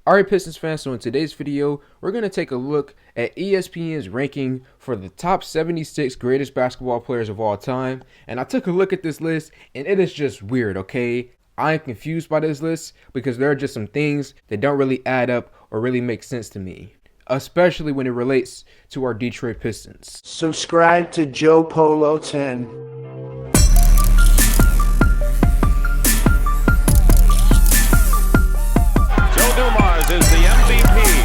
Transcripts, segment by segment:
Alright Pistons fans, so in today's video, we're going to take a look at ESPN's ranking for the top 76 greatest basketball players of all time. And I took a look at this list and it is just weird, okay? I am confused by this list because there are just some things that don't really add up or really make sense to me, especially when it relates to our Detroit Pistons. Subscribe to Joe Polo 10. Is the MVP.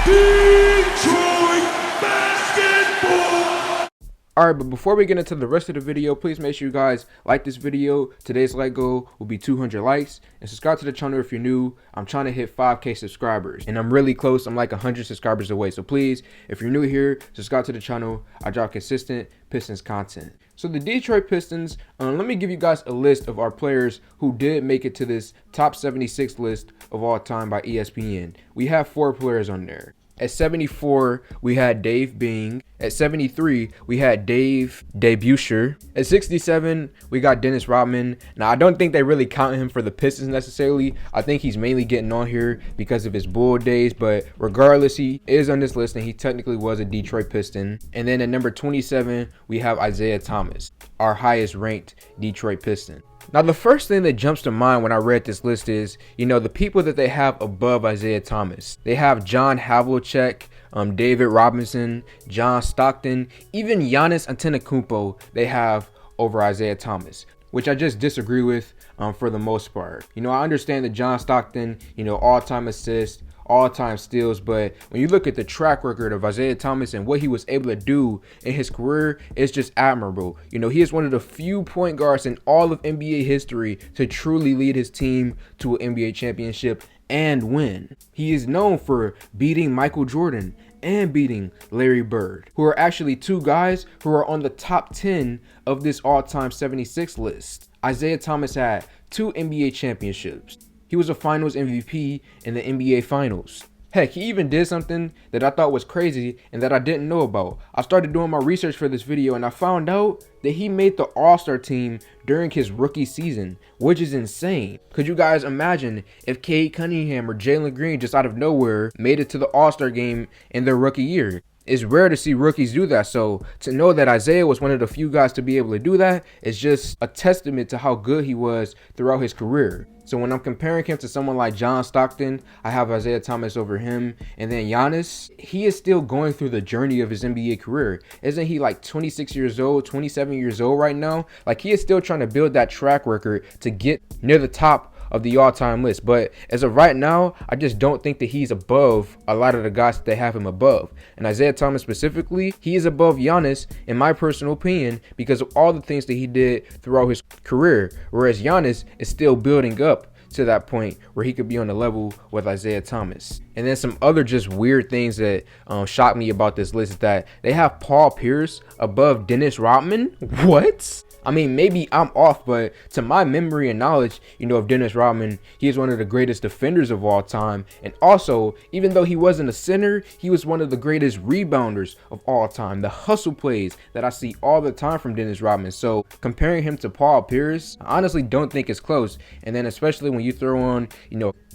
Detroit basketball. Alright, but before we get into the rest of the video, please make sure you guys like this video. Today's like goal will be 200 likes. And subscribe to the channel if you're new. I'm trying to hit 5K subscribers. And I'm really close. I'm like 100 subscribers away. So please, if you're new here, subscribe to the channel. I drop consistent Pistons content. So the Detroit Pistons, let me give you guys a list of our players who did make it to this top 76 list of all time by ESPN. We have 4 players on there. At 74, we had Dave Bing. At 73, we had Dave Busher. At 67, we got Dennis Rodman. Now, I don't think they really count him for the Pistons necessarily. I think he's mainly getting on here because of his Bull days. But regardless, he is on this list and he technically was a Detroit Piston. And then at number 27, we have Isaiah Thomas, our highest ranked Detroit Piston. Now, the first thing that jumps to mind when I read this list is, the people that they have above Isaiah Thomas. They have John Havlicek, David Robinson, John Stockton, even Giannis Antetokounmpo they have over Isaiah Thomas, which I just disagree with for the most part. I understand that John Stockton, all-time assists, all-time steals, but when you look at the track record of Isaiah Thomas and what he was able to do in his career, it's just admirable. He is one of the few point guards in all of NBA history to truly lead his team to an NBA championship and win. He is known for beating Michael Jordan and beating Larry Bird, who are actually 2 guys who are on the top 10 of this all-time 76 list. Isaiah Thomas had 2 NBA championships. He was a finals MVP in the NBA finals. Heck, he even did something that I thought was crazy and that I didn't know about. I started doing my research for this video and I found out that he made the All-Star team during his rookie season, which is insane. Could you guys imagine if Cade Cunningham or Jalen Green just out of nowhere made it to the All-Star game in their rookie year? It's rare to see rookies do that, so to know that Isaiah was one of the few guys to be able to do that is just a testament to how good he was throughout his career. So when I'm comparing him to someone like John Stockton, I have Isaiah Thomas over him. And then Giannis, he is still going through the journey of his NBA career. Isn't he like 26 years old, 27 years old right now? Like, he is still trying to build that track record to get near the top of the all-time list. But as of right now, I just don't think that he's above a lot of the guys that they have him above. And Isaiah Thomas specifically, he is above Giannis in my personal opinion because of all the things that he did throughout his career, whereas Giannis is still building up to that point where he could be on the level with Isaiah Thomas. And then some other just weird things that shocked me about this list is that they have Paul Pierce above Dennis Rodman. What? I mean, maybe I'm off, but to my memory and knowledge, of Dennis Rodman, he is one of the greatest defenders of all time. And also, even though he wasn't a center, he was one of the greatest rebounders of all time. The hustle plays that I see all the time from Dennis Rodman. So comparing him to Paul Pierce, I honestly don't think it's close. And then especially when you throw on,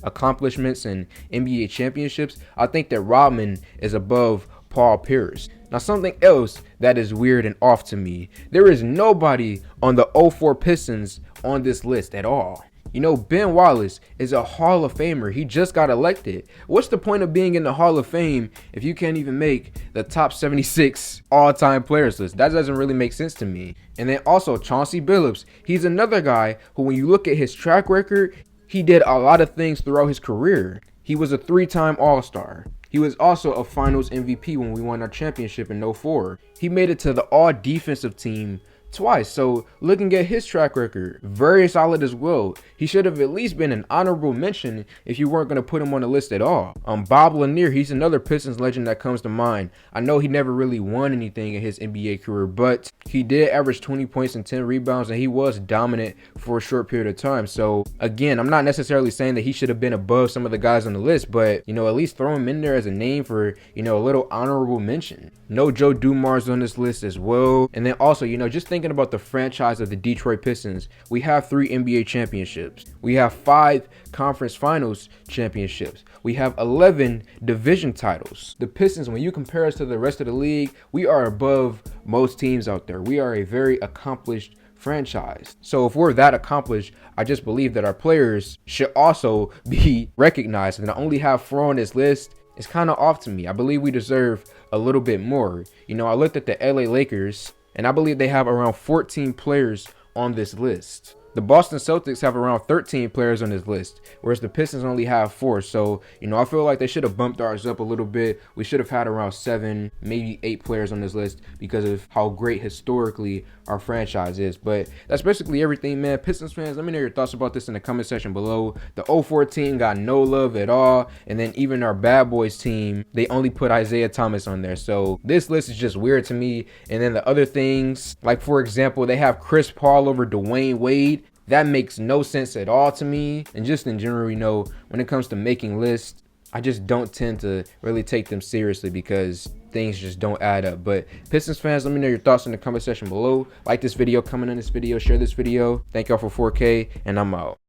accomplishments and NBA championships, I think that Rodman is above Paul Pierce. Now, something else that is weird and off to me, there is nobody on the 04 Pistons on this list at all. Ben Wallace is a Hall of Famer. He just got elected. What's the point of being in the Hall of Fame if you can't even make the top 76 all-time players list? That doesn't really make sense to me. And then also Chauncey Billups. He's another guy who, when you look at his track record, he did a lot of things throughout his career. He was a 3-time All-Star. He was also a finals MVP when we won our championship in 04. He made it to the all-defensive team twice. So looking at his track record, very solid as well. He should have at least been an honorable mention if you weren't going to put him on the list at all. Bob Lanier, he's another Pistons legend that comes to mind. I know he never really won anything in his NBA career, but he did average 20 points and 10 rebounds, and he was dominant for a short period of time. So again, I'm not necessarily saying that he should have been above some of the guys on the list, but at least throw him in there as a name for a little honorable mention. No Joe Dumars on this list as well. And then also, just thinking thinking about the franchise of the Detroit Pistons, we have 3 NBA championships. We have 5 conference finals championships. We have 11 division titles. The Pistons, when you compare us to the rest of the league, we are above most teams out there. We are a very accomplished franchise. So if we're that accomplished, I just believe that our players should also be recognized. And to only have 4 on this list is kind of off to me. I believe we deserve a little bit more. You know, I looked at the LA Lakers and I believe they have around 14 players on this list. The Boston Celtics have around 13 players on this list, whereas the Pistons only have 4. So, you know, I feel like they should have bumped ours up a little bit. We should have had around 7, maybe 8 players on this list because of how great historically our franchise is. But that's basically everything, man. Pistons fans, let me know your thoughts about this in the comment section below. The 04 team got no love at all. And then even our Bad Boys team, they only put Isaiah Thomas on there. So this list is just weird to me. And then the other things, like for example, they have Chris Paul over Dwayne Wade. That makes no sense at all to me. And just in general, you know, when it comes to making lists, I just don't tend to really take them seriously because things just don't add up. But Pistons fans, let me know your thoughts in the comment section below. Like this video, comment on this video, share this video. Thank y'all for 4K, and I'm out.